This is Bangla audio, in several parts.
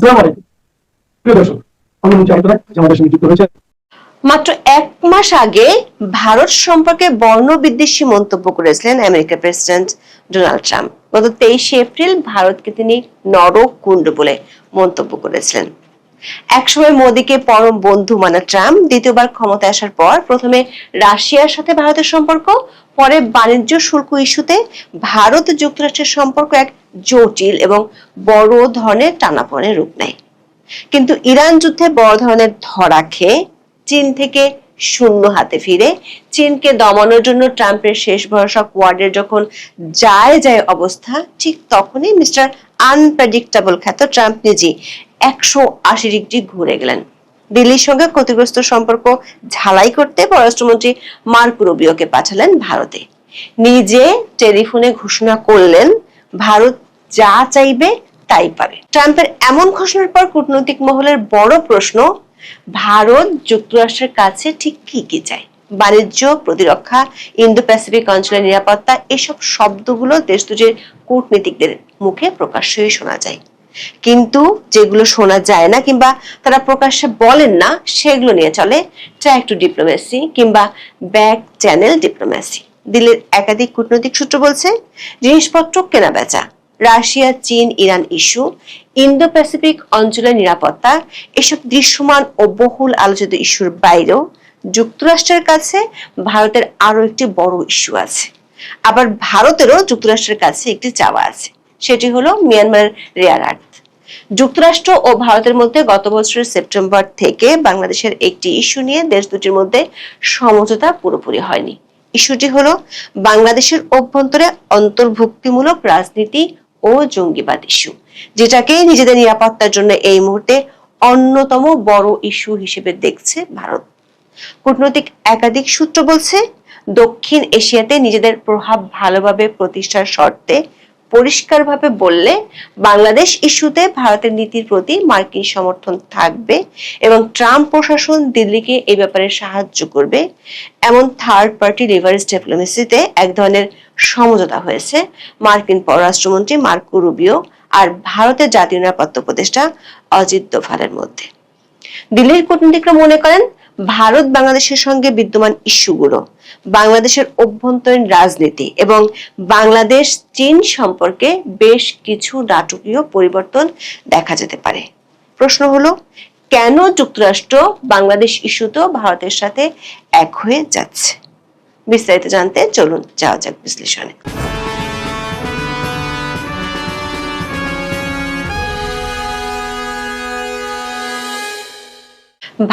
আসসালামু আলাইকুম প্রিয় দর্শক, আমি মঞ্চে আলোচনায় আমাদের সঙ্গে যুক্ত হয়েছে। মাত্র ১ মাস আগে ভারত সম্পর্কে বর্ণবিদ্বেষী মন্তব্য করেছিলেন আমেরিকার প্রেসিডেন্ট ডোনাল্ড ট্রাম্প। গত ২৩শে এপ্রিল ভারতকে তিনি নরকুণ্ড বলে মন্তব্য করেছিলেন। একসময় মোদীকে পরম বন্ধু মানা ট্রাম্প দ্বিতীয়বার ক্ষমতায় আসার পর প্রথমে রাশিয়ার সাথে ভারতের সম্পর্ক, পরে বাণিজ্য শুল্ক ইস্যুতে ভারত যুক্তরাষ্ট্রের সম্পর্ক এক জটিল এবং বড় ধরনের টানাপোড়েনের রূপ নেয়। কিন্তু ইরান যুদ্ধে বড় ধরনের ধরা খেয়ে চীন থেকে শূন্য হাতে ফিরে চীনকে দমানোর জন্য ট্রাম্পের শেষ ভরসা কোয়াডের যখন যায় অবস্থা, ঠিক তখনই মিস্টার আনপ্রেডিক্টেবল খ্যাত ট্রাম্প নিজে ১৮০ ডিগ্রি ঘুরে গেলেন। দিল্লির সঙ্গে ক্ষতিগ্রস্ত সম্পর্ক ঝালাই করতে পররাষ্ট্রমন্ত্রী মার্কো রুবিওকে পাঠালেন ভারতে। নিজে টেলিফোনে ঘোষণা করলেন ভারত যা চাইবে তাই পাবে। ট্রাম্পের এমন ঘোষণার পর কূটনৈতিক মহলের বড় প্রশ্ন, ভারত যুক্তরাষ্ট্রের কাছে ঠিক কি কি চায়? বাণিজ্য, প্রতিরক্ষা, ইন্দো প্যাসিফিক অঞ্চলের নিরাপত্তা, এসব শব্দগুলো দেশ দুটির কূটনীতিকদের মুখে প্রকাশ্যই শোনা যায়। কিন্তু যেগুলো শোনা যায় না কিংবা তারা প্রকাশ্যে বলেন না, সেগুলো নিয়ে চলে ট্র্যাক টু ডিপ্লোমেসি কিংবা ব্যাক চ্যানেল ডিপ্লোমেসি। দিল্লির একাধিক কূটনৈতিক সূত্র বলছে, জিনিসপত্র কেনা বেচা, রাশিয়া, চীন, ইরান ইস্যু, ইন্দো প্যাসিফিক অঞ্চলের নিরাপত্তা, এসব দৃশ্যমান ও বহুল আলোচিত ইস্যুর বাইরেও যুক্তরাষ্ট্রের কাছে ভারতের আরো একটি বড় ইস্যু আছে। আবার ভারতেরও যুক্তরাষ্ট্রের কাছে একটি চাওয়া আছে, সেটি হলো মিয়ানমার রেয়ার আর্থ। যুক্তরাষ্ট্র ও ভারতের মধ্যে গত বছরের সেপ্টেম্বর থেকে বাংলাদেশের একটি ইস্যু নিয়ে দেশ দুটির মধ্যে সমঝোতা পুরোপুরি হয়নি। ইস্যুটি হলো বাংলাদেশের অভ্যন্তরে অন্তর্ভুক্তিমূলক রাজনীতি ও জঙ্গিবাদ ইস্যু, যেটাকে নিজেদের নিরাপত্তার জন্য এই মুহূর্তে অন্যতম বড় ইস্যু হিসেবে দেখছে ভারত। কূটনৈতিক একাধিক সূত্র বলছে, দক্ষিণ এশিয়াতে নিজেদের প্রভাব ভালোভাবে প্রতিষ্ঠার শর্তে পরিষ্কারভাবে বললে বাংলাদেশ ইস্যুতে ভারতের নীতির প্রতি মার্কিন সমর্থন থাকবে এবং ট্রাম্প প্রশাসন দিল্লিকে এই ব্যাপারে সাহায্য করবে, এমন থার্ড পার্টি লিভারেজ ডিপ্লোমেসিতে এক ধরনের সমঝোতা হয়েছে মার্কিন পররাষ্ট্রমন্ত্রী মার্কো রুবিও আর ভারতের জাতীয় নিরাপত্তা উপদেষ্টা অজিত দোভালের মধ্যে। দিল্লির কূটনীতিকরা মনে করেন, ভারত বাংলাদেশের সঙ্গে বিদ্যমান ইস্যুগুলো, বাংলাদেশের অভ্যন্তরীণ রাজনীতি এবং বাংলাদেশ চীন সম্পর্কে বেশ কিছু নাটকীয় পরিবর্তন দেখা যেতে পারে। প্রশ্ন হলো, কেন যুক্তরাষ্ট্র বাংলাদেশ ইস্যুতেও ভারতের সাথে এক হয়ে যাচ্ছে? বিস্তারিত জানতে চলুন যাওয়া যাক বিশ্লেষণে।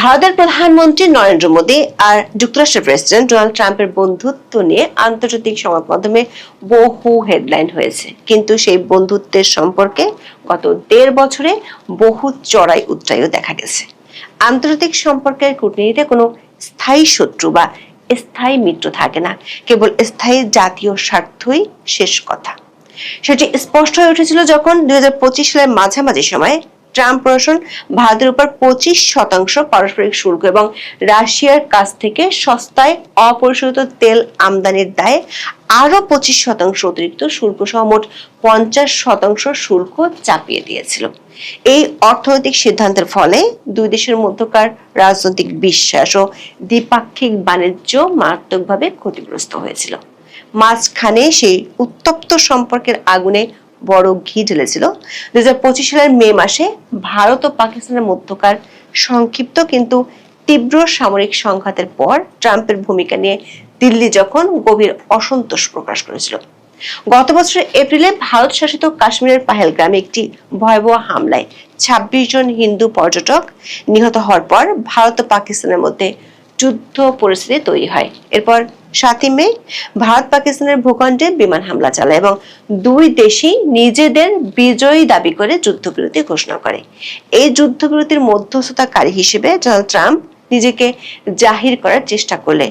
ভারতের প্রধানমন্ত্রী নরেন্দ্র মোদী আর যুক্তরাষ্ট্রের প্রেসিডেন্ট ডোনাল্ড ট্রাম্পের বন্ধুত্ব নিয়ে আন্তর্জাতিক সংবাদ মাধ্যমে বহু হেডলাইন হয়েছে, কিন্তু সেই বন্ধুত্বের সম্পর্কে গত ১.৫ বছরে বহু চড়াই উতরাইও দেখা গেছে। আন্তর্জাতিক সম্পর্কের কূটনীতিতে কোনো স্থায়ী শত্রু বা স্থায়ী মিত্র থাকে না, কেবল স্থায়ী জাতীয় স্বার্থই শেষ কথা। সেটি স্পষ্ট হয়ে উঠেছিল যখন ২০২৫ সালের মাঝামাঝি সময়ে ট্রাম্প প্রশাসন ভারতের উপর ২৫% পারস্পরিক শুল্ক এবং রাশিয়ার কাছ থেকে সস্তায় অপরিশোধিত তেল আমদানির দায়ে আরো ২৫% অতিরিক্ত শুল্ক সহ মোট ৫০% শুল্ক চাপিয়ে দিয়েছিল। এই অর্থনৈতিক সিদ্ধান্তের ফলে দুই দেশের মধ্যকার রাজনৈতিক বিশ্বাস ও দ্বিপাক্ষিক বাণিজ্য মারাত্মকভাবে ক্ষতিগ্রস্ত হয়েছিল। মাঝখানে সেই উত্তপ্ত সম্পর্কের আগুনে বড় ঘি ঢেলেছিল ২০২৫ সালের মে মাসে ভারত ও পাকিস্তানের মধ্যকার সংক্ষিপ্ত কিন্তু তীব্র সামরিক সংঘাতের পর ট্রাম্পের ভূমিকা নিয়ে দিল্লি যখন গভীর অসন্তোষ প্রকাশ করেছিল। গত বছরের এপ্রিলে ভারত শাসিত কাশ্মীরের পাহেলগ্রামে একটি ভয়াবহ হামলায় ২৬ জন হিন্দু পর্যটক নিহত হওয়ার পর ভারত ও পাকিস্তানের মধ্যে যুদ্ধ পরিস্থিতি তৈরি হয়। এরপর ৭ই মে ভারত পাকিস্তানের ভূখণ্ডে বিমান হামলা চালায় এবং দুই দেশই নিজেদের বিজয়ী দাবি করে যুদ্ধবিরতি ঘোষণা করে। এই যুদ্ধবিরতির মধ্যস্থতাকারী হিসেবে ডোনাল্ড ট্রাম্প নিজেকে জাহির করার চেষ্টা করলে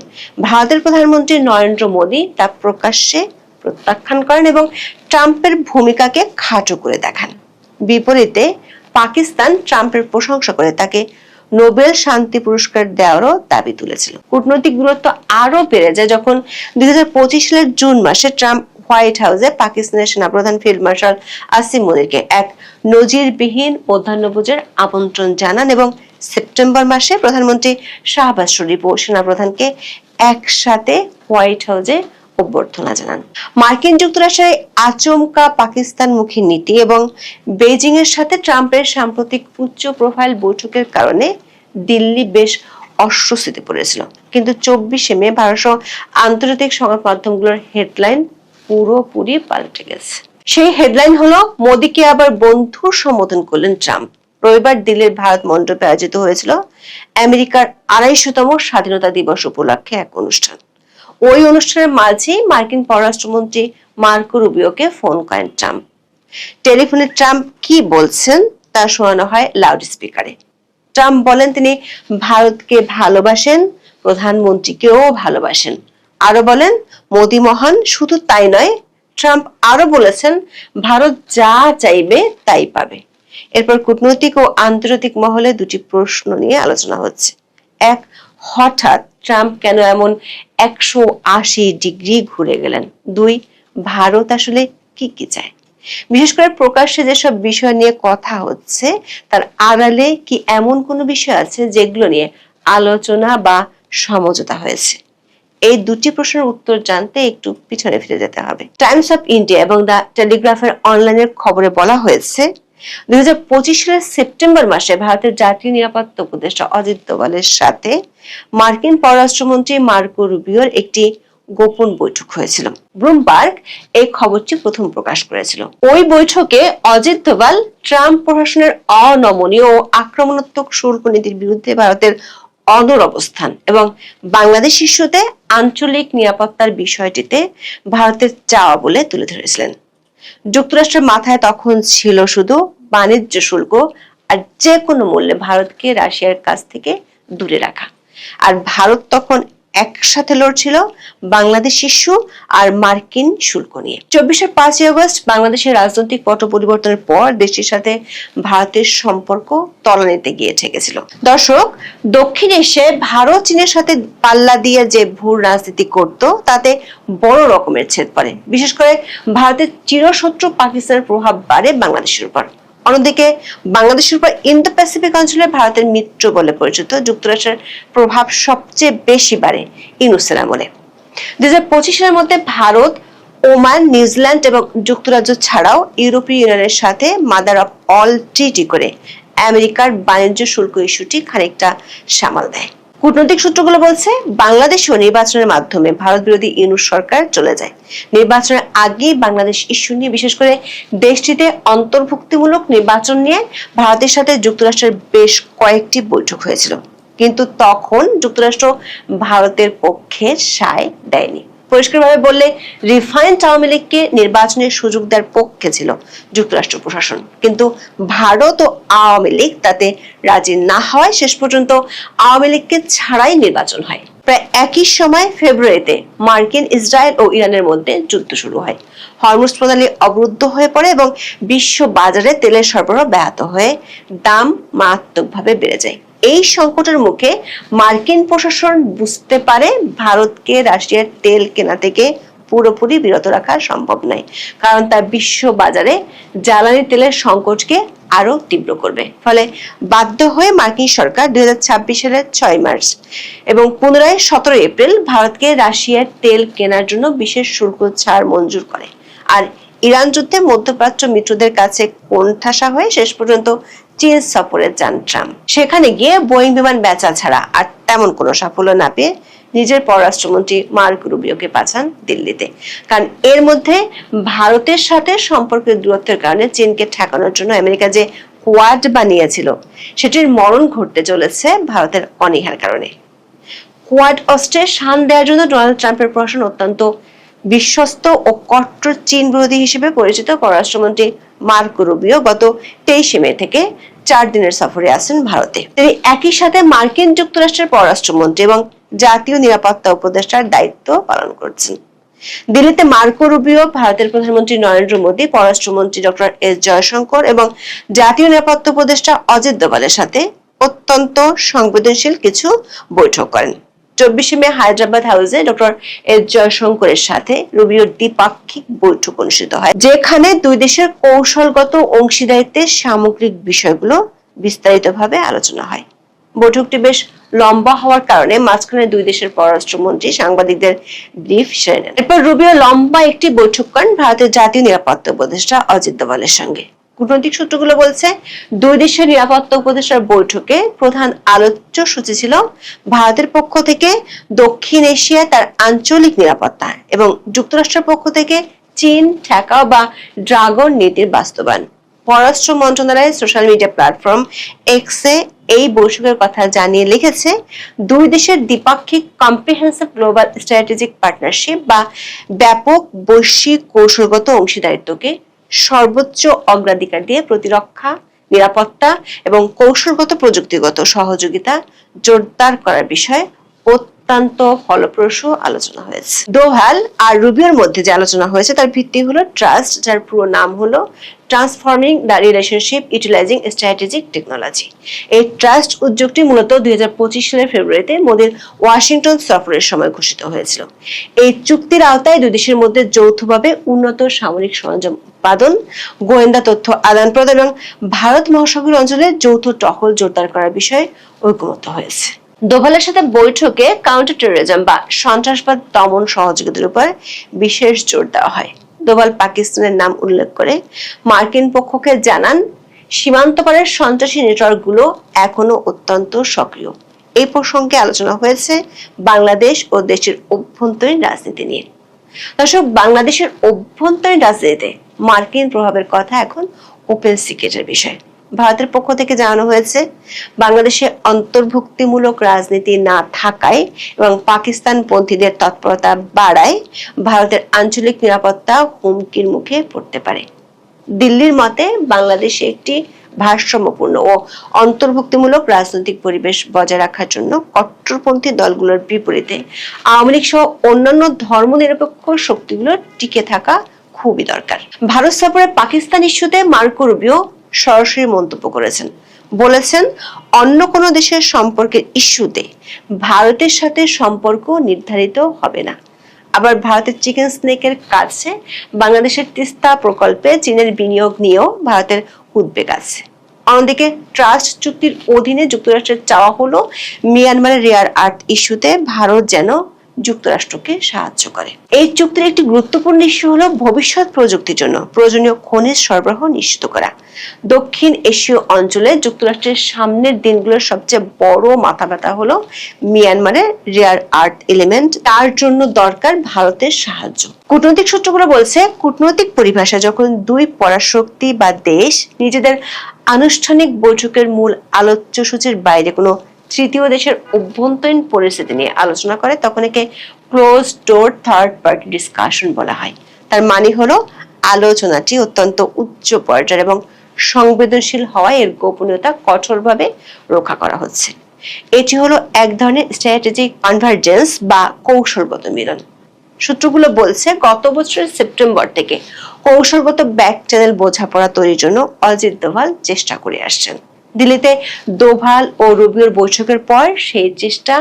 ভারতের প্রধানমন্ত্রী নরেন্দ্র মোদী তা প্রকাশ্যে প্রত্যাখ্যান করেন এবং ট্রাম্পের ভূমিকাকে খাটো করে দেখান। বিপরীতে পাকিস্তান ট্রাম্পের প্রশংসা করে তাকে নোবেল শান্তি পুরস্কার দেওয়ারও দাবি তুলেছিল। কূটনৈতিক দূরত্ব আরো বেড়ে যায় যখন ২০২৫ সালের জুন মাসে ট্রাম্প হোয়াইট হাউসে পাকিস্তানের সেনাপ্রধান ফিল্ড মার্শাল আসিম মনিরকে এক নজিরবিহীন মধ্যাহ্নভোজের আমন্ত্রণ জানান এবং সেপ্টেম্বর মাসে প্রধানমন্ত্রী শাহবাজ শরীফ ও সেনাপ্রধানকে একসাথে হোয়াইট হাউসে অভ্যর্থনা জানান। মার্কিন যুক্তরাষ্ট্রের আচমকা পাকিস্তানমুখী নীতি এবং বেজিং এর সাথে ট্রাম্পের সাম্প্রতিক উচ্চ প্রোফাইল বৈঠকের কারণে দিল্লি বেশ অস্বস্তিতে পড়েছিল, কিন্তু 24শে মে ভারত আন্তর্জাতিক সংবাদ মাধ্যমগুলোর হেডলাইন পুরোপুরি পাল্টে গেছে। সেই হেডলাইন হলো, মোদীকে আবার বন্ধু সম্বোধন করলেন ট্রাম্প। রবিবার দিল্লির ভারত মণ্ডপে আয়োজিত হয়েছিল আমেরিকার 250তম স্বাধীনতা দিবস উপলক্ষে এক অনুষ্ঠান। ওই অনুষ্ঠানের মাঝেই মার্কিন পররাষ্ট্রমন্ত্রী মার্কো রুবিওকে ফোন করেন ট্রাম্প। টেলিফোনে ট্রাম্প কি বলছেন তা শোনানো হয় লাউড স্পিকারে। ট্রাম্প বলেন তিনি ভারতকে ভালোবাসেন, প্রধানমন্ত্রীকেও ভালোবাসেন। আরো বলেন মোদী মহান, শুধু তাই নয়, ট্রাম্প আরো বলেছেন ভারত যা চাইবে তাই পাবে। এরপর কূটনৈতিক ও আন্তর্জাতিক মহলে দুটি প্রশ্ন নিয়ে আলোচনা হচ্ছে। এক, হঠাৎ ট্রাম্প কেন এমন 180 ডিগ্রি ঘুরে গেলেন? দুই, ভারত আসলে কি কি চায়? বিশেষ করে প্রকাশ্যে যেসব বিষয় নিয়ে কথা হচ্ছে তার আড়ালে কি এমন কোনো বিষয় আছে যেগুলো নিয়ে আলোচনা বা সমঝোতা হয়েছে? এই দুটি প্রশ্নের উত্তর জানতে একটু পিছনে ফিরে যেতে হবে। টাইমস অফ ইন্ডিয়া এবং দ্য টেলিগ্রাফের অনলাইনের খবরে বলা হয়েছে 2025 সালের সেপ্টেম্বর মাসে ভারতের জাতীয় নিরাপত্তা উপদেষ্টা অজিত দোভালের সাথে মার্কিন পররাষ্ট্রমন্ত্রী মার্কো রুবিওর একটি গোপন বৈঠক হয়েছিল। ব্লুমবার্গ এই খবরটি প্রথম প্রকাশ করেছিল। ওই বৈঠকে অজিত দোভাল ট্রাম্প প্রশাসনের অনমনীয় ও আক্রমণাত্মক শুল্ক নীতির বিরুদ্ধে ভারতের অনড় অবস্থান এবং বাংলাদেশ ইস্যুতে আঞ্চলিক নিরাপত্তার বিষয়টিতে ভারতের চাওয়া বলে তুলে ধরেছিলেন। যুক্তরাষ্ট্রের মাথায় তখন ছিল শুধু বাণিজ্য শুল্ক আর যে কোনো মূল্যে ভারতকে রাশিয়ার কাছ থেকে দূরে রাখা। আর ভারত তখন একসাথে লড়ছিল বাংলাদেশ ইস্যু আর মার্কিন শুল্ক নিয়ে। 24 আর 5 আগস্ট বাংলাদেশের রাজনৈতিক পট পরিবর্তনের পর দেশটির সাথে ভারতের সম্পর্ক তলানিতে গিয়ে ঠেকেছিল। দর্শক, দক্ষিণ এশিয়ায় ভারত চীনের সাথে পাল্লা দিয়ে যে ভূ রাজনীতি করত তাতে বড় রকমের ছেদ পড়ে। বিশেষ করে ভারতের চিরশত্রু পাকিস্তানের প্রভাব বাড়ে বাংলাদেশের উপর। অন্যদিকে বাংলাদেশের উপর ইন্দো প্যাসিফিক অঞ্চলে ভারতের মিত্র বলে পরিচিত যুক্তরাষ্ট্রের প্রভাব সবচেয়ে বেশি বাড়ে ইউনূসের আমলে। 2025 সালের মধ্যে ভারত, ওমান, নিউজিল্যান্ড এবং যুক্তরাজ্য ছাড়াও ইউরোপীয় ইউনিয়নের সাথে মাদার অফ অল ট্রিটি করে আমেরিকার বাণিজ্য শুল্ক ইস্যুটি খানিকটা সামাল দেয়। কূটনৈতিক সূত্রগুলো বলছে বাংলাদেশেও নির্বাচনের মাধ্যমে ভারত বিরোধী ইউনূস সরকার চলে যায়। নির্বাচনের আগেই বাংলাদেশ ইস্যু নিয়ে, বিশেষ করে দেশটিতে অন্তর্ভুক্তিমূলক নির্বাচন নিয়ে ভারতের সাথে যুক্তরাষ্ট্রের বেশ কয়েকটি বৈঠক হয়েছিল, কিন্তু তখন যুক্তরাষ্ট্র ভারতের পক্ষে সায় দেয়নি। পরিষ্কারভাবে বললে রিফাইন্ড আওয়ামী লীগকে নির্বাচনের সুযোগ দেওয়ার পক্ষে ছিল যুক্তরাষ্ট্র প্রশাসন, কিন্তু ভারত ও আওয়ামী লীগ তাতে রাজি না হওয়ায় শেষ পর্যন্ত আওয়ামী লীগকে ছাড়াই নির্বাচন হয়। প্রায় একই সময় ফেব্রুয়ারিতে মার্কিন, ইসরায়েল ও ইরানের মধ্যে যুদ্ধ শুরু হয়। হরমুজ প্রণালী অবরুদ্ধ হয়ে পড়ে এবং বিশ্ব বাজারে তেলের সরবরাহ ব্যাহত হয়ে দাম মারাত্মকভাবে বেড়ে যায়। এই সংকটের মুখে মার্কিন প্রশাসন বুঝতে পারে ভারতকে রাশিয়ার তেল কেনা থেকে পুরোপুরি বিরত রাখা সম্ভব নয়, কারণ তা বিশ্ব বাজারে জ্বালানি তেলের সংকটকে আরো তীব্র করবে। ফলে বাধ্য হয়ে মার্কিন সরকার 2026 সালের 6 মার্চ এবং পুনরায় 17 এপ্রিল ভারতকে রাশিয়ার তেল কেনার জন্য বিশেষ শুল্ক ছাড় মঞ্জুর করে। আর ইরান যুদ্ধে মধ্যপ্রাচ্য মিত্রদের কাছে কোণঠাসা হয়ে শেষ পর্যন্ত চীন সফরে যান ট্রাম্প। সেখানে গিয়ে বোয়িং বিমান বেচা ছাড়া আর তেমন কোনো সাফল্য না পেয়ে নিজের পররাষ্ট্রমন্ত্রী মার্কো রুবিওকে পাঠান দিল্লিতে। কারণ এর মধ্যে ভারতের সাথে সম্পর্কের দূরত্বের কারণে চীনকে ঠেকানোর জন্য আমেরিকা যে কোয়াড বানিয়েছিল সেটির মরণ ঘটতে চলেছে ভারতের অনীহার কারণে। কোয়াড অস্ত্রে শান দেওয়ার জন্য ডোনাল্ড ট্রাম্পের প্রশাসন অত্যন্ত বিশ্বস্ত ও কট্টর চীন বিরোধী হিসেবে পরিচিত পররাষ্ট্রমন্ত্রী মার্কো রুবিও গত 23 মে থেকে 4 দিনের সফরে আসেন ভারতে। তিনি একই সাথে মার্কিন যুক্তরাষ্ট্রের পররাষ্ট্রমন্ত্রী এবং জাতীয় নিরাপত্তা উপদেষ্টার দায়িত্ব পালন করছেন। দিল্লিতে মার্কো রুবিও ভারতের প্রধানমন্ত্রী নরেন্দ্র মোদী, পররাষ্ট্রমন্ত্রী ডক্টর এস জয়শঙ্কর এবং জাতীয় নিরাপত্তা উপদেষ্টা অজিত দোভালের সাথে অত্যন্ত সংবেদনশীল কিছু বৈঠক করেন। 24 মে হায়দ্রাবাদ হাউসে ডক্টর এস জয়শঙ্করের সাথে রুবিওর দ্বিপাক্ষিক বৈঠক অনুষ্ঠিত হয়, যেখানে দুই দেশের কৌশলগত অংশীদারিত্বের সামগ্রিক বিষয়গুলো বিস্তারিতভাবে আলোচনা হয়। বৈঠকটি বেশ লম্বা হওয়ার কারণে মাঝখানে দুই দেশের পররাষ্ট্রমন্ত্রী সাংবাদিকদের ব্রিফ সেরে নেন। এরপর রুবিও লম্বা একটি বৈঠক করেন ভারতের জাতীয় নিরাপত্তা উপদেষ্টা অজিত দোভালের সঙ্গে। কূটনৈতিক সূত্রগুলো বলছে, দুই দেশের নিরাপত্তা উপদেষ্টার বৈঠকে প্রধান আলোচ্য সূচি ছিল ভারতের পক্ষ থেকে দক্ষিণ এশিয়া তার আঞ্চলিক নিরাপত্তা এবং যুক্তরাষ্ট্রের পক্ষ থেকে চীন ঠেকাও বা ড্রাগন নীতির বাস্তবায়ন। পররাষ্ট্র মন্ত্রণালয়ের সোশ্যাল মিডিয়া প্ল্যাটফর্ম এক্সে এই বৈঠকের কথা জানিয়ে লিখেছে, দুই দেশের দ্বিপাক্ষিক কম্প্রিহেন্সিভ গ্লোবাল স্ট্র্যাটেজিক পার্টনারশিপ বা ব্যাপক বৈশ্বিক কৌশলগত অংশীদারিত্বকে সর্বোচ্চ অগ্রাধিকার দিয়ে প্রতিরক্ষা, নিরাপত্তা এবং কৌশলগত প্রযুক্তিগত সহযোগিতা জোরদার করার বিষয়ে অত্যন্ত ফলপ্রসূ আলোচনা হয়েছে। দোভাল আর রুবিওর মধ্যে যে আলোচনা হয়েছে তার ভিত্তি হলো ট্রাস্ট, যার পুরো নাম হলো transforming the relationship utilising strategic technology. এই ট্রাস্ট উদ্যোগটি মূলত 2025 সালের ফেব্রুয়ারিতে মোদির ওয়াশিংটন সফরের সময় ঘোষিত হয়েছিল। এই চুক্তির আওতায় দুই দেশের মধ্যে যৌথভাবে উন্নত সামরিক সরঞ্জাম উৎপাদন, গোয়েন্দা তথ্য আদান প্রদান এবং ভারত মহাসাগরীয় অঞ্চলে যৌথ টহল জোরদার করার বিষয়ে ঐকমত্য হয়েছে। দোভালের সাথে বৈঠকে কাউন্টার টেরোরিজম বা সন্ত্রাসবাদ দমন সহযোগিতার উপর বিশেষ জোর দেওয়া হয়। দোভাল পাকিস্তানের নাম উল্লেখ করে মার্কিন পক্ষকে জানান, সীমান্ত পারের সন্ত্রাসী নেটওয়ার্কগুলো এখনো অত্যন্ত সক্রিয়। এই প্রসঙ্গে আলোচনা হয়েছে বাংলাদেশ ও দেশের অভ্যন্তরীণ রাজনীতি নিয়ে। দর্শক, বাংলাদেশের অভ্যন্তরীণ রাজনীতিতে মার্কিন প্রভাবের কথা এখন ওপেন সিক্রেটের বিষয়। ভারতের পক্ষ থেকে জানানো হয়েছে, বাংলাদেশে অন্তর্ভুক্তিমূলক রাজনীতি না থাকায় এবং পাকিস্তান পন্থীদের তৎপরতা বাড়ায় ভারতের আঞ্চলিক নিরাপত্তা হুমকির মুখে পড়তে পারে। দিল্লির মতে বাংলাদেশে একটি ভারসাম্যপূর্ণ ও অন্তর্ভুক্তিমূলক রাজনৈতিক পরিবেশ বজায় রাখার জন্য কট্টরপন্থী দলগুলোর বিপরীতে আওয়ামী লীগ সহ অন্যান্য ধর্মনিরপেক্ষ শক্তিগুলোর টিকে থাকা খুবই দরকার। ভারত সফরে পাকিস্তান ইস্যুতে মার্কো রুবিও সরাসরি মন্তব্য করেছেন, বলেছেন অন্য কোনো দেশের সম্পর্কের ইস্যুতে ভারতের সাথে সম্পর্ক নির্ধারিত হবে না। আবার ভারতের চিকেন স্নেকের কাছে বাংলাদেশের তিস্তা প্রকল্পে চীনের বিনিয়োগ নিয়েও ভারতের উদ্বেগ আছে। অন্যদিকে ট্রাস্ট চুক্তির অধীনে যুক্তরাষ্ট্রের চাওয়া হলো মিয়ানমারের রেয়ার আর্থ ইস্যুতে ভারত যেন যুক্তরাষ্ট্রকে সাহায্য করে। এই চুক্তির একটি গুরুত্বপূর্ণ ইস্যু হলো ভবিষ্যৎ প্রযুক্তির জন্য প্রয়োজনীয় খনিজ সরবরাহ নিশ্চিত করা। দক্ষিণ এশীয় অঞ্চলে যুক্তরাষ্ট্রের সামনের দিনগুলোর সবচেয়ে বড় মাথা ব্যথা হলো মিয়ানমারের রেয়ার আর্থ এলিমেন্ট, তার জন্য দরকার ভারতের সাহায্য। কূটনৈতিক সূত্রগুলো বলছে, কূটনৈতিক পরিভাষা যখন দুই পরাশক্তি বা দেশ নিজেদের আনুষ্ঠানিক বৈঠকের মূল আলোচ্য সূচির বাইরে কোনো তৃতীয় দেশের অভ্যন্তরীণ পরিস্থিতি নিয়ে আলোচনা করে, তখন একে close door third party discussion বলা হয়। তার মানে হলো আলোচনাটি অত্যন্ত উচ্চ পর্যায়ের এবং সংবেদনশীল হওয়ায় এর গোপনীয়তা কঠোরভাবে রক্ষা করা হচ্ছে। এটি হলো এক ধরনের স্ট্র্যাটেজিক কনভার্জেন্স বা কৌশলগত মিলন। সূত্রগুলো বলছে, গত বছরের সেপ্টেম্বর থেকে কৌশলগত ব্যাক চ্যানেল বোঝাপড়া তৈরির জন্য অজিত দোভাল চেষ্টা করে আসছেন। দিল্লিতে দোভাল ও রুবিওর বৈঠকের পর সেই চেষ্টা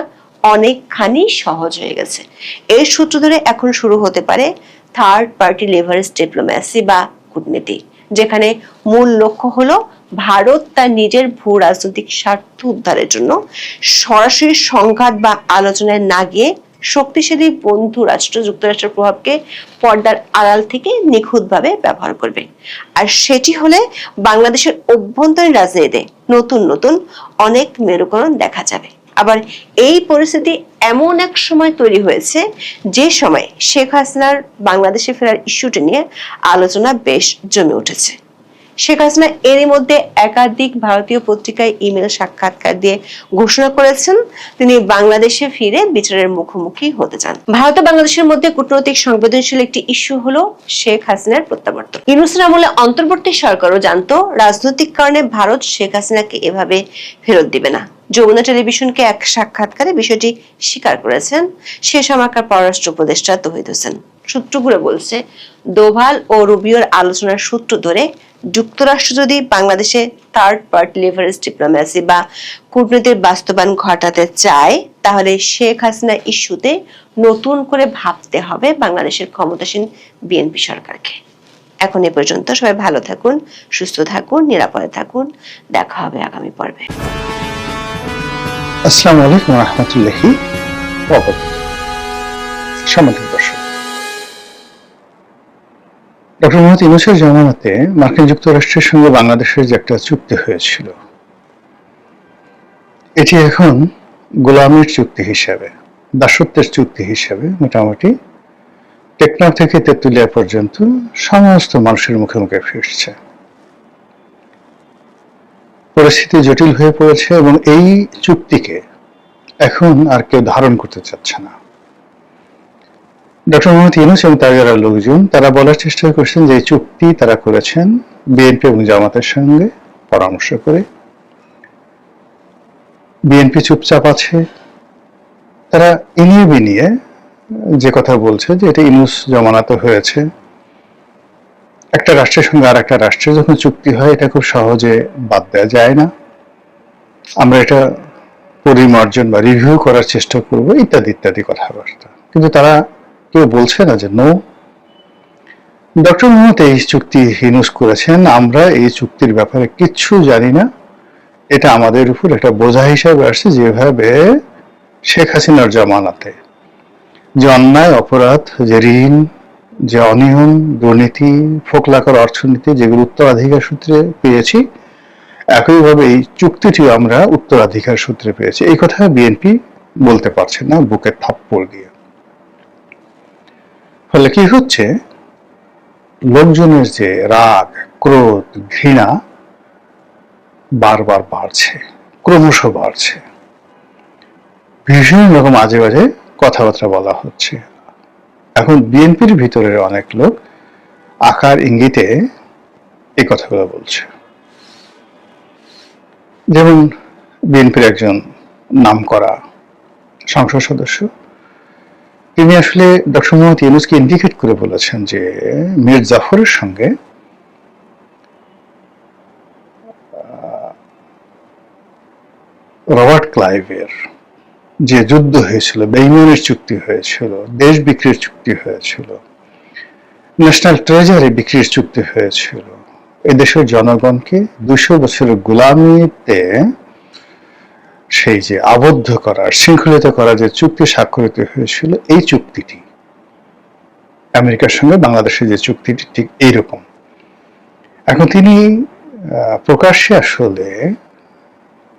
অনেকখানি সহজ হয়ে গেছে। এর সূত্র ধরে এখন শুরু হতে পারে থার্ড পার্টি লেভারেজ ডিপ্লোম্যাসি বা কূটনীতি, যেখানে মূল লক্ষ্য হলো ভারত তার নিজের ভূ রাজনৈতিক স্বার্থ উদ্ধারের জন্য সরাসরি সংঘাত বা আলোচনায় না গিয়ে শক্তিশালী বন্ধু রাষ্ট্র যুক্তরাষ্ট্রের প্রভাবকে পর্দার আড়াল থেকে নিখুঁতভাবে ব্যবহার করবে। আর সেটি হলে বাংলাদেশের অভ্যন্তরীণ রাজনীতিতে নতুন নতুন অনেক মেরুকরণ দেখা যাবে। আবার এই পরিস্থিতি এমন এক সময় তৈরি হয়েছে যে সময় শেখ হাসিনার বাংলাদেশে ফেরার ইস্যুটি নিয়ে আলোচনা বেশ জমে উঠেছে। শেখ হাসিনা এরই মধ্যে একাধিক ভারতীয় পত্রিকায় ইমেল সাক্ষাৎকার দিয়ে ঘোষণা করেছেন তিনি বাংলাদেশে ফিরে বিচারের মুখোমুখি হতে চান। ভারত ও বাংলাদেশের মধ্যে কূটনৈতিক সংবেদনশীল একটি ইস্যু হলো শেখ হাসিনার প্রত্যাবর্তন। ইউনূসের আমলে অন্তর্বর্তী সরকারও জানতো রাজনৈতিক কারণে ভারত শেখ হাসিনাকে এভাবে ফেরত দিবে না। যমুনা টেলিভিশনকে এক সাক্ষাৎকারে বিষয়টি স্বীকার করেছেন সে সময়কার পররাষ্ট্র উপদেষ্টা তৌহিদ হোসেন। সূত্রগুলো বলছে, দোভাল ও রুবিওর আলোচনার সূত্র ধরে যুক্তরাষ্ট্র যদি বাংলাদেশে থার্ড পার্টি লিভারেজ ডিপ্লোম্যাসি বা কূটনীতির বাস্তবায়ন ঘটাতে চায়, তাহলে শেখ হাসিনা ইস্যুতে নতুন করে ভাবতে হবে বাংলাদেশের ক্ষমতাসীন বিএনপি সরকারকে। এখন এ পর্যন্ত, সবাই ভালো থাকুন, সুস্থ থাকুন, নিরাপদে থাকুন। দেখা হবে আগামী পর্বে। আসসালামু আলাইকুম রহমতুল্লাহি ওয়া বারাকাতুহু। সম্মানিত দর্শক, ডক্টর মোহাম্মদ ইউনূসের জামানাতে মার্কিন যুক্তরাষ্ট্রের সঙ্গে বাংলাদেশের যে একটা চুক্তি হয়েছিল, এটি এখন গোলামির চুক্তি হিসেবে, দাসত্বের চুক্তি হিসেবে মোটামুটি টেকনাফ থেকে তেঁতুলিয়া পর্যন্ত সমস্ত মানুষের মুখে মুখে ফিরছে। পরিস্থিতি জটিল হয়ে পড়েছে এবং এই চুক্তিকে এখন আর কেউ ধারণ করতে চাচ্ছে না। ডক্টর মোহাম্মদ ইউনূস এবং তার যারা লোকজন, তারা বলার চেষ্টা করছেন যে এই চুক্তি তারা করেছেন বিএনপি এবং জামাতের সঙ্গে পরামর্শ করে। বিএনপি চুপচাপ আছে, তারা ইনিয়ে বিনিয়ে যে কথা বলছে যে এটা ইউনূস জমানাতে হয়েছে। একটা রাষ্ট্রের সঙ্গে আর একটা রাষ্ট্রের যখন চুক্তি হয়, এটা খুব সহজে বাদ দেওয়া যায় না, আমরা এটা পরিমার্জন বা রিভিউ করার চেষ্টা করব, ইত্যাদি ইত্যাদি কথাবার্তা। কিন্তু তারা কেউ বলছে না যে নো, ডক্টর মোহাম্মদ এই চুক্তি ইউনূস করেছেন, আমরা এই চুক্তির ব্যাপারে কিচ্ছু জানি না, এটা আমাদের উপর একটা বোঝা হিসাবে আসছে। যেভাবে শেখ হাসিনার জামানাতে যে অন্যায়, অপরাধ, যে ঋণ, যে অনিয়ম, দুর্নীতি, ফোকলাকর অর্থনীতি, যেগুলো উত্তরাধিকার সূত্রে পেয়েছি, একইভাবে এই চুক্তিটিও আমরা উত্তরাধিকার সূত্রে পেয়েছি। এই কথা বিএনপি বলতে পারছে না বুকে থাপ্পড় দিয়ে। ফলে কি হচ্ছে, লোকজনের যে রাগ, ক্রোধ, ঘৃণা বারবার বাড়ছে, ক্রমশ বাড়ছে, ভীষণ রকম আজে বাজে কথাবার্তা বলা হচ্ছে। এখন বিএনপির ভিতরের অনেক লোক আকার ইঙ্গিতে এই কথাগুলো বলছে। যেমন বিএনপির একজন নামকরা সংসদ সদস্য, তিনি আসলে ডক্টর মোহাম্মদ ইউনূসকে ইন্ডিকেট করে বলেছেন যে মীর জাফরের সঙ্গে রবার্ট ক্লাইভের যে যুদ্ধ হয়েছিল, বেইমানের চুক্তি হয়েছিল, দেশ বিক্রির চুক্তি হয়েছিল, ন্যাশনাল ট্রেজারি বিক্রির চুক্তি হয়েছিল, এদেশের জনগণকে 200 বছরের গোলামিতে সেই যে আবদ্ধ করার, শৃঙ্খলিত করার যে চুক্তি স্বাক্ষরিত হয়েছিল, এই চুক্তিটি আমেরিকার সঙ্গে বাংলাদেশের যে চুক্তিটি ঠিক এইরকম। এখন তিনি প্রকাশ্যে আসলে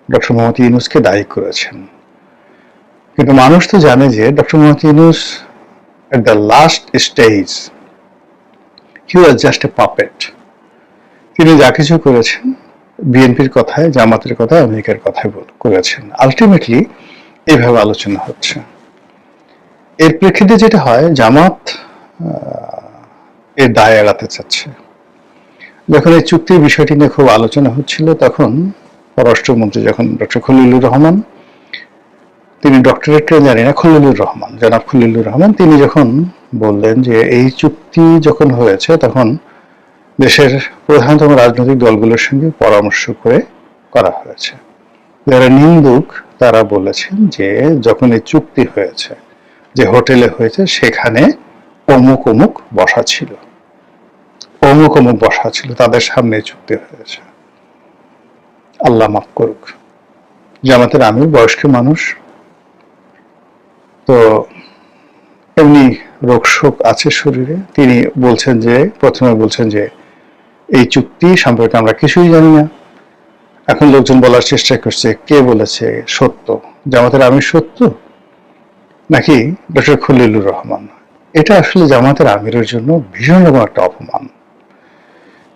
ডক্টর মোহাম্মদ ইউনূসকে দায়ী করেছেন, কিন্তু মানুষ তো জানে যে doctor Mohammad Yunus at the last stage he was just a puppet. তিনি যা কিছু করেছেন বিএনপির কথায়, জামাতের কথায়, আমেরিকার কথায় করেছেন। আলটিমেটলি এইভাবে আলোচনা হচ্ছে। এর প্রেক্ষিতে যেটা হয়, জামাত এর দায় এড়াতে চাচ্ছে। যখন এই চুক্তির বিষয়টি নিয়ে খুব আলোচনা হচ্ছিল, তখন পররাষ্ট্রমন্ত্রী যখন ডক্টর খলিলুর রহমান, তিনি ডক্টরেটকে জানি না, খলিলুর রহমান, জনাব খলিলুর রহমান, তিনি যখন বললেন যে এই চুক্তি যখন হয়েছে তখন দেশের প্রধানতম রাজনৈতিক দলগুলোর সঙ্গে পরামর্শ করে করা হয়েছে। যারা নিন্দুক তারা বলেছেন যে যখন এই চুক্তি হয়েছে, যে হোটেলে হয়েছে, সেখানে অমুক অমুক বসা ছিল, অমুক অমুক বসা ছিল, তাদের সামনে চুক্তি হয়েছে। আল্লাহ মাফ করুক, জামাতের আমির বয়স্ক মানুষ, তো এমনি রোগ শোক আছে শরীরে। তিনি বলছেন যে, প্রথমে বলছেন যে এই চুক্তি সম্পর্কে আমরা কিছুই জানি না। এখন লোকজন বলার চেষ্টা করছে কে বলেছে সত্য, জামাতের আমির সত্য নাকি ডক্টর খলিলুর রহমান। এটা আসলে জামাতের আমিরের জন্য ভীষণ রকম একটা অপমান।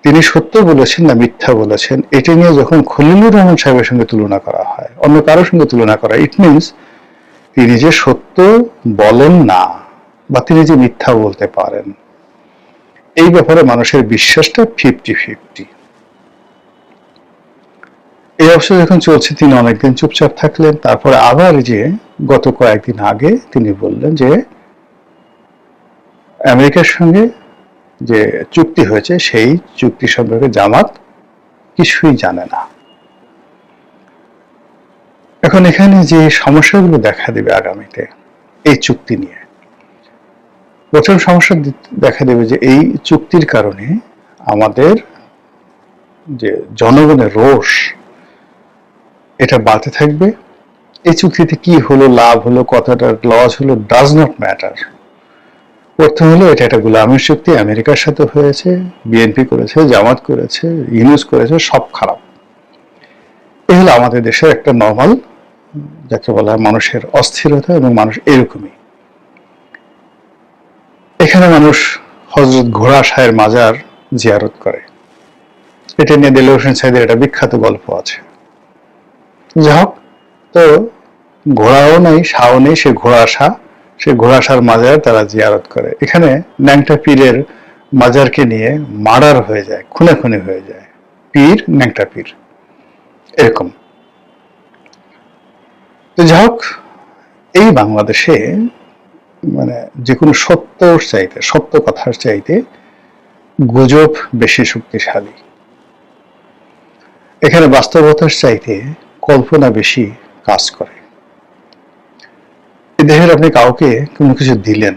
তিনি সত্য বলেছেন না মিথ্যা বলেছেন, এটা নিয়ে যখন খলিলুর রহমান সাহেবের সঙ্গে তুলনা করা হয়, অন্য কারোর সঙ্গে তুলনা করা, ইট মিনস তিনি যে সত্য বলেন না বা তিনি যে মিথ্যা বলতে পারেন, এই ব্যাপারে মানুষের বিশ্বাসটা 50-50। এই অবস্থা যখন চলছে, তিনি অনেকদিন চুপচাপ থাকলেন। তারপরে আবার যে গত কয়েকদিন আগে তিনি বললেন যে আমেরিকার সঙ্গে যে চুক্তি হয়েছে সেই চুক্তি সম্পর্কে জামাত কিছুই জানে না। এখন এখানে যে সমস্যাগুলো দেখা দেবে আগামীতে এই চুক্তি নিয়ে, প্রথম সমস্যা দেখা দেবে যে এই চুক্তির কারণে আমাদের যে জনগণের রোষ এটা বাড়তে থাকবে। এই চুক্তিতে কি হলো, লাভ হলো, কতটা লস হলো, ডাজ নট ম্যাটার। প্রথম হলো এটা একটা গোলামের চুক্তি, আমেরিকার সাথে হয়েছে, বিএনপি করেছে, জামাত করেছে, ইউনূস করেছে, সব খারাপ। এই হলো আমাদের দেশের একটা নর্মাল, যাকে বলা হয় মানুষের অস্থিরতা, এবং মানুষ এরকমই। এখানে মানুষ হযরত ঘোড়া শাহের মাজার জিয়ারত করে, এটা নিয়ে দেলোয়ার হোসেন সাইদের একটা বিখ্যাত গল্প আছে। যাই হোক, তো ঘোড়াও নেই, শাহও নেই, সে ঘোড়া শাহ, সে ঘোড়া শাহর মাজার তারা জিয়ারত করে। এখানে ন্যাংটা পীরের মাজারকে নিয়ে মার্ডার হয়ে যায়, খুনে হয়ে যায়, পীর ন্যাংটা পীর, এরকম। তো যাই হোক, এই বাংলাদেশে মানে যে কোনো সত্যর চাইতে, সত্য কথার চাইতে গুজব বেশি শক্তিশালী। এখানে বাস্তবতার চাইতে কল্পনা বেশি কাজ করে। এই দেশের আপনি কাউকে কোনো কিছু দিলেন,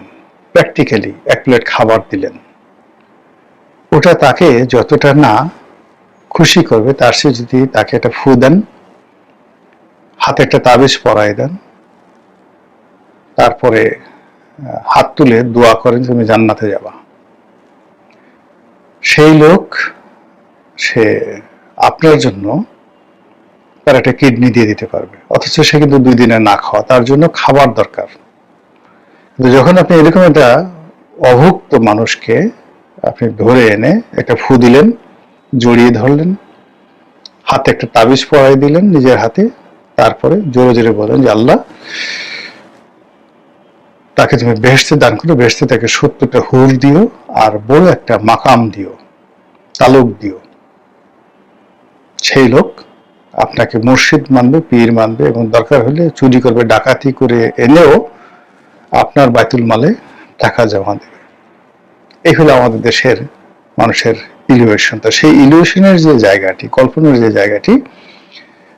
প্র্যাকটিক্যালি এক প্লেট খাবার দিলেন, ওটা তাকে যতটা না খুশি করবে তার চেয়ে যদি তাকে একটা ফু দেন, হাতে একটা তাবিজ পরায় দেন, তারপরে হাত তুলে দোয়া করেন তুমি জান্নাতে যাবা, সেই লোক সে আপনার জন্য তার একটা কিডনি দিয়ে দিতে পারবে, অথচ সে কিন্তু 2 দিনে না খাওয়া, তার জন্য খাবার দরকার। কিন্তু যখন আপনি এরকম একটা অভুক্ত মানুষকে আপনি ধরে এনে একটা ফু দিলেন, জড়িয়ে ধরলেন, হাতে একটা তাবিজ পরাই দিলেন নিজের হাতে, তারপরে জোরে জোরে বলেন যে আল্লাহ তাকে তুমি বেহেশতে দান করো, বেহেশতে তাকে 70টা হুর দিও, আর বড় একটা মাকাম দিও, তালুক দিও। সেই লোক আপনাকে মুর্শিদ মানবে, পীর মানবে, এবং দরকার হলে চুরি করবে, ডাকাতি করে এনেও আপনার বাইতুল মালে টাকা জমা দেবে। এই হলো আমাদের দেশের মানুষের ইলিউশন। তো সেই ইলিউশনের যে জায়গাটি, কল্পনার যে জায়গাটি,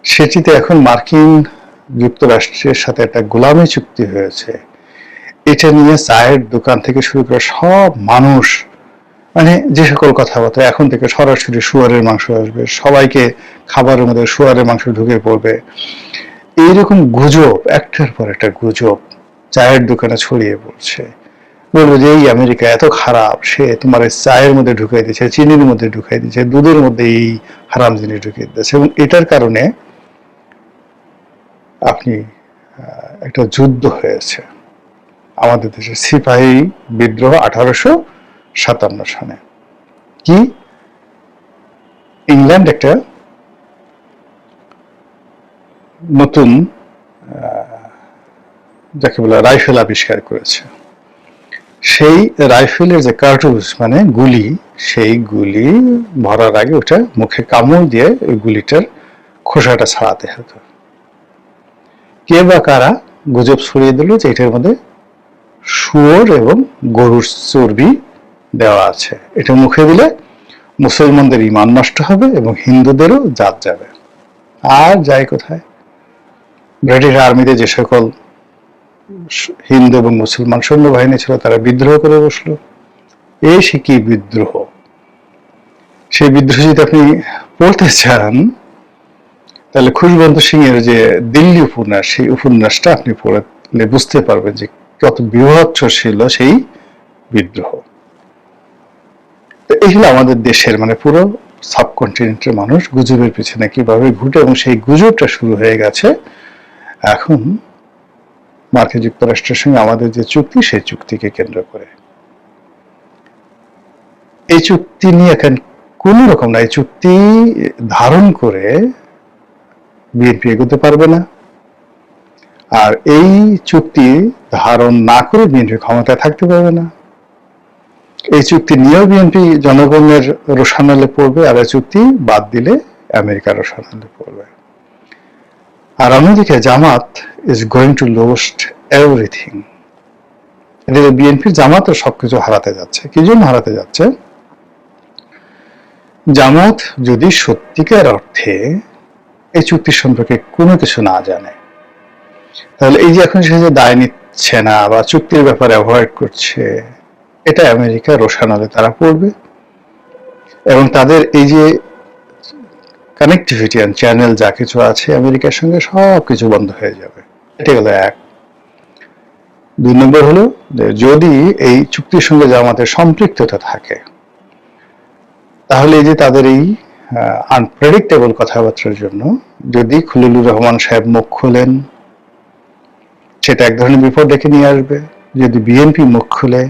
সেটিতে এখন মার্কিন যুক্তরাষ্ট্রের সাথে একটা গোলামি চুক্তি হয়েছে। এটা নিয়ে চায়ের দোকান থেকে শুরু করে সব মানুষ, মানে যে সকল কথাবার্তা, এখন থেকে সরাসরি শুয়ারের মাংস আসবে, সবাইকে খাবারের মধ্যে শুয়ারের মাংস ঢুকে পড়বে, এইরকম গুজব একটার পর একটা গুজব চায়ের দোকানে ছড়িয়ে পড়ছে। বলবো যে এই আমেরিকা এত খারাপ, সে তোমার চায়ের মধ্যে ঢুকিয়ে দিচ্ছে, চিনির মধ্যে ঢুকিয়ে দিচ্ছে, দুধের মধ্যে এই হারাম জিনিস ঢুকিয়ে দিচ্ছে, এবং এটার কারণে আপনি একটা যুদ্ধ হয়েছে আমাদের দেশে, সিপাহী বিদ্রোহ 1857 সনে। কি ইংল্যান্ড একটা নতুন যাকে বলে রাইফেল আবিষ্কার করেছে। সেই রাইফেলের যে কার্টুজ মানে গুলি, সেই গুলি ভরার আগে ওটা মুখে কামড় দিয়ে ওই গুলিটার খোসাটা ছাড়াতে হতো। কে বা কারা গুজব ছড়িয়ে দিল যে এটার মধ্যে শুয়োর এবং গরুর চর্বি দেওয়া আছে, এটা মুখে দিলে মুসলমানদের ঈমান নষ্ট হবে এবং হিন্দুদেরও জাত যাবে। আর যাই কোথায়, ব্রিটিশ আর্মিতে যে সকল হিন্দু এবং মুসলমান সৈন্যবাহিনী ছিল তারা বিদ্রোহ করে বসলো। এই সে কি বিদ্রোহ! সেই বিদ্রোহ যদি আপনি পড়তে চান তাহলে খুশবন্ত সিং এর যে দিল্লি উপন্যাস, সেই উপন্যাসটা আপনি পড়লে বুঝতে পারবেন যে কত বৃহৎ ছিল সেই বিদ্রোহ। এই হলো আমাদের দেশের, মানে পুরো সাবকন্টিনেন্টের মানুষ গুজবের পিছনে কিভাবে ঘুরে, এবং সেই গুজবটা শুরু হয়ে গেছে এখন মার্কিন যুক্তরাষ্ট্রের সঙ্গে আমাদের যে চুক্তি, সেই চুক্তিকে কেন্দ্র করে। এই চুক্তি নিয়ে এখন কোন রকম না, এই চুক্তি ধারণ করে বিএনপি এগোতে পারবে না, আর এই চুক্তি ধারণ না করে বিএনপি ক্ষমতায় থাকতে পারবে না। এই চুক্তি নিয়েও বিএনপি জনগণের রোষানলে পড়বে, আর এই চুক্তি বাদ দিলে আমেরিকার রোষানলে পড়বে। আর অন্যদিকে Jamaat is going to lost everything. এদিকে বিএনপির জামাতও সবকিছু হারাতে যাচ্ছে। কি জন্য হারাতে যাচ্ছে? জামাত যদি সত্যিকার অর্থে এই চুক্তি সম্পর্কে কোনো কিছু না জানে, তাহলে এই যে এখন সে যে দায় নিচ্ছে না বা চুক্তির ব্যাপারে অ্যাভয়েড করছে, এটা আমেরিকা রোশানলে তারা পড়বে এবং তাদের এই যে কানেক্টিভিটি অ্যান্ড চ্যানেল যা কিছু আছে আমেরিকার সঙ্গে সব কিছু বন্ধ হয়ে যাবে। এটা গেল এক। 2 নম্বর হলো যে যদি এই চুক্তির সঙ্গে জামাতের সম্পৃক্ততা থাকে, তাহলে এই যে তাদের এই আনপ্রেডিক্টেবল কথাবার্তার জন্য যদি খলিলুর রহমান সাহেব মুখ খোলেন, সেটা এক ধরনের বিপদ ডেকে নিয়ে আসবে। যদি বিএনপি মুখ খুলে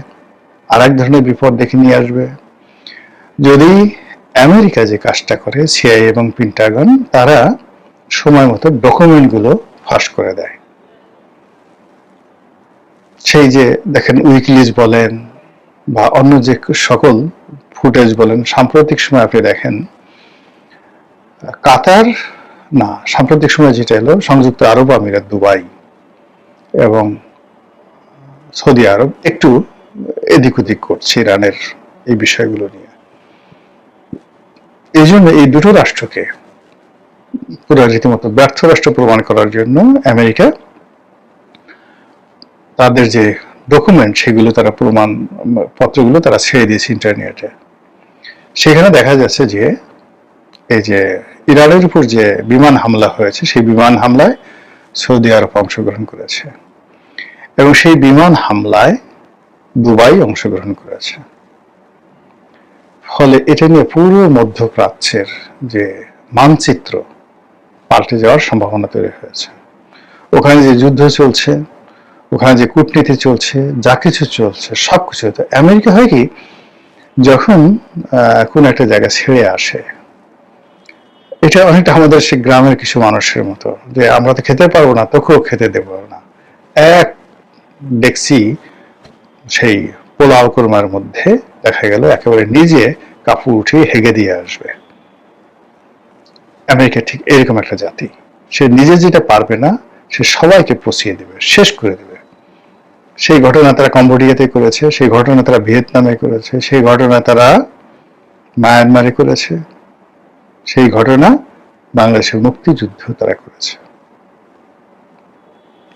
আর এক ধরনের বিপদ ডেকে নিয়ে আসবে। যদি আমেরিকা যে কাজটা করে, সিআইএ এবং পেন্টাগন, তারা সময় মতো ডকুমেন্টগুলো ফাঁস করে দেয়, সেই যে দেখেন উইকিলিজ বলেন বা অন্য যে সকল ফুটেজ বলেন, সাম্প্রতিক সময় আপনি দেখেন কাতার না, সাম্প্রতিক সময় যেটা এলো সংযুক্ত আরব আমিরাত, দুবাই এবং সৌদি আরব একটু এদিক ওদিক করছে ইরানের এই বিষয়গুলো নিয়ে। এই জন্য এই দুটো রাষ্ট্রকে পুরো রীতিমতো ব্যর্থ রাষ্ট্র প্রমাণ করার জন্য আমেরিকা তাদের যে ডকুমেন্ট, সেগুলো তারা প্রমাণ পত্রগুলো তারা ছেড়ে দিয়েছে ইন্টারনেটে। সেখানে দেখা যাচ্ছে যে এই যে ইরানের উপর যে বিমান হামলা হয়েছে, সেই বিমান হামলায় সৌদি আরব অংশগ্রহণ করেছে এবং সেই বিমান হামলায় দুবাই অংশগ্রহণ করেছে। ফলে এটা নিয়ে পুরো মধ্যপ্রাচ্যের যে মানচিত্র পাল্টে যাওয়ার সম্ভাবনা তৈরি হয়েছে। ওখানে যে যুদ্ধ চলছে, ওখানে যে কূটনীতি চলছে, যা কিছু চলছে সবকিছু, তো আমেরিকা হয় কি, যখন কোন একটা জায়গা ছেড়ে আসে, এটা অনেকটা আমাদের সে গ্রামের কিছু মানুষের মতো, যে আমরা তো খেতে পারবো না, তোকেও খেতে দেবো না। এক ডেকসি সেই পোলাও কোরমার মধ্যে দেখা গেল একেবারে নিজে কাপড় উঠিয়ে হেগে দিয়ে আসবে। আমেরিকা ঠিক এরকম একটা জাতি, সে নিজে যেটা পারবে না সে সবাইকে পচিয়ে দেবে, শেষ করে দেবে। সেই ঘটনা তারা কম্বোডিয়াতে করেছে, সেই ঘটনা তারা ভিয়েতনামে করেছে, সেই ঘটনা তারা মায়ানমারে করেছে, সেই ঘটনা বাংলাদেশের মুক্তিযুদ্ধ তারা করেছে।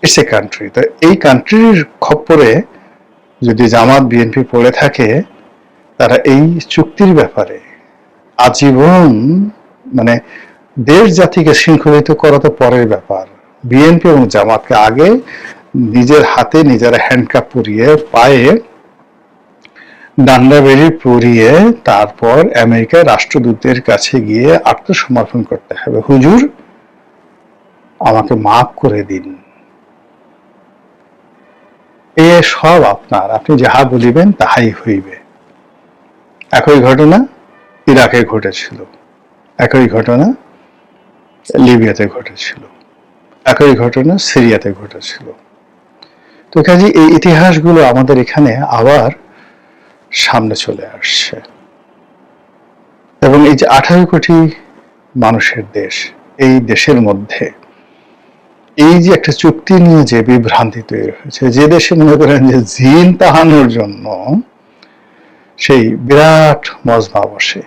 It's a country. তো এই কান্ট্রির খপ্পরে যদি জামাত বিএনপি পড়ে থাকে, তারা এই চুক্তির ব্যাপারে আজীবন, মানে দেশ জাতিকে শৃঙ্খলিত করা তো পরের ব্যাপার, বিএনপি এবং জামাতকে আগে নিজের হাতে নিজেরা হ্যান্ডকাপ পরিয়ে, পায়ে ডান্ডা বেড়ি পরিয়ে, তারপর আমেরিকার রাষ্ট্রদূতের কাছে গিয়ে আত্মসমর্পণ করতে হবে। হুজুর, আমাকে মাফ করে দিন, এ সব আপনার, আপনি যাহা বলিবেন তাহাই হইবে। একই ঘটনা ইরাকে ঘটেছিল, একই ঘটনা লিবিয়াতে ঘটেছিল, একই ঘটনা সিরিয়াতে ঘটেছিল। তো কাজে এই ইতিহাসগুলো আমাদের এখানে আবার সামনে চলে আসছে এবং এই যে 18 কোটি মানুষের দেশ, এই দেশের মধ্যে এই যে একটা চুক্তি নিয়ে যে বিভ্রান্তি তৈরি হয়েছে, যে দেশে মনে করেন যে জিন তাহানোর জন্য সেই বিরাট মজমা বসে,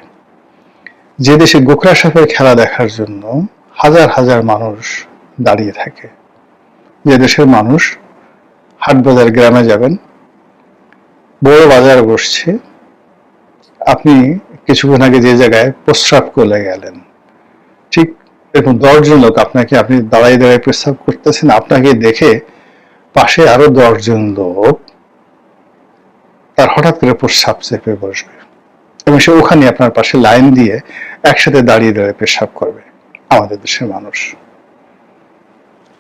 যে দেশে গোকরা সাপের খেলা দেখার জন্য হাজার হাজার মানুষ দাঁড়িয়ে থাকে, যে দেশের মানুষ হাট বাজার গ্রামে যাবেন, বড় বাজার বসছে, আপনি কিছুক্ষণ আগে যে জায়গায় প্রস্রাব করে গেলেন, ঠিক এরকম 10 জন লোক আপনাকে, আপনি দাঁড়াই দাঁড়াই প্রস্রাব করতেছেন, আপনাকে দেখে পাশে আরো 10 জন লোক তার হঠাৎ করে প্রস্রাব চেপে বসবে এবং সে ওখানে আপনার পাশে লাইন দিয়ে একসাথে দাঁড়িয়ে দাঁড়িয়ে পেশাব করবে। আমাদের দেশের মানুষ,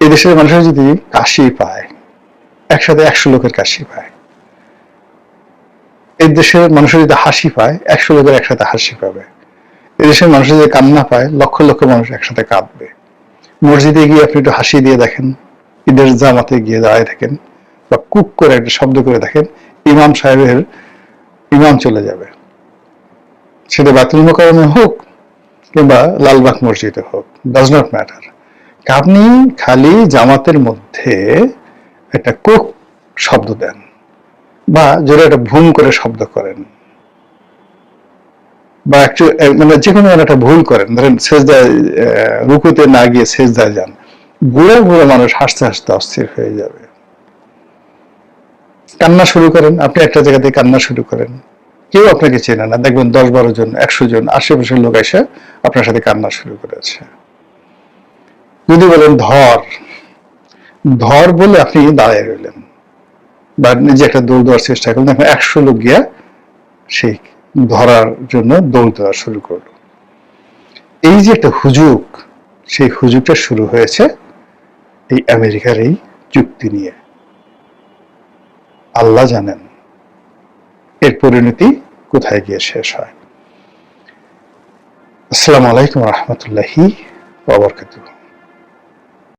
এই দেশের মানুষের যদি কাশি পায়, একসাথে 100 লোকের কাশি পায়। এই দেশের মানুষের যদি হাসি পায়, 100 লোকের একসাথে হাসি পাবে। এই দেশের মানুষের যদি কান্না পায়, লক্ষ লক্ষ মানুষ একসাথে কাঁদবে। মসজিদে গিয়ে আপনি একটু হাসি দিয়ে দেখেন, ঈদের জামাতে গিয়ে দাঁড়ায় থাকেন বা কুক করে একটা শব্দ করে দেখেন, ইমাম সাহেবের ইমাম চলে যাবে, সেটা বাতুল মোকাররমে হোক কিংবা লালবাগ মসজিদে হোক, ডাজ নট ম্যাটার। আপনি খালি জামাতের মধ্যে একটা কুক শব্দ দেন, বা জোরে একটা ভুম করে শব্দ করেন, বা একটু মানে যে কোনো একটা ভুল করেন, ধরেন সেজদায় রুকুতে না গিয়ে সেজদায় যান, বুড়ো বুড়ো মানুষ হাসতে হাসতে অস্থির হয়ে যাবে। কান্না শুরু করেন, আপনি একটা জায়গা থেকে কান্না শুরু করেন, কেউ আপনাকে চেনে না, দেখবেন 10-12 জন 100 জন আশেপাশের লোক এসে আপনার সাথে কান্না শুরু করেছে। যদি বলেন ধর ধর বলে আপনি দাঁড়িয়ে রইলেন বা নিজে একটা দৌড় দেওয়ার চেষ্টা করলেন, দেখবেন 100 লোক গিয়া সেই ধরার জন্য দৌড় দেওয়া শুরু করলো। এই যে একটা হুজুগ, সেই হুজুগটা শুরু হয়েছে এই আমেরিকার এই চুক্তি নিয়ে। আল্লাহ জানেন এর পরিণতি কোথায় গিয়ে শেষ হয়। আসসালামু আলাইকুম ওয়া রাহমাতুল্লাহি ওয়া বারাকাতুহু।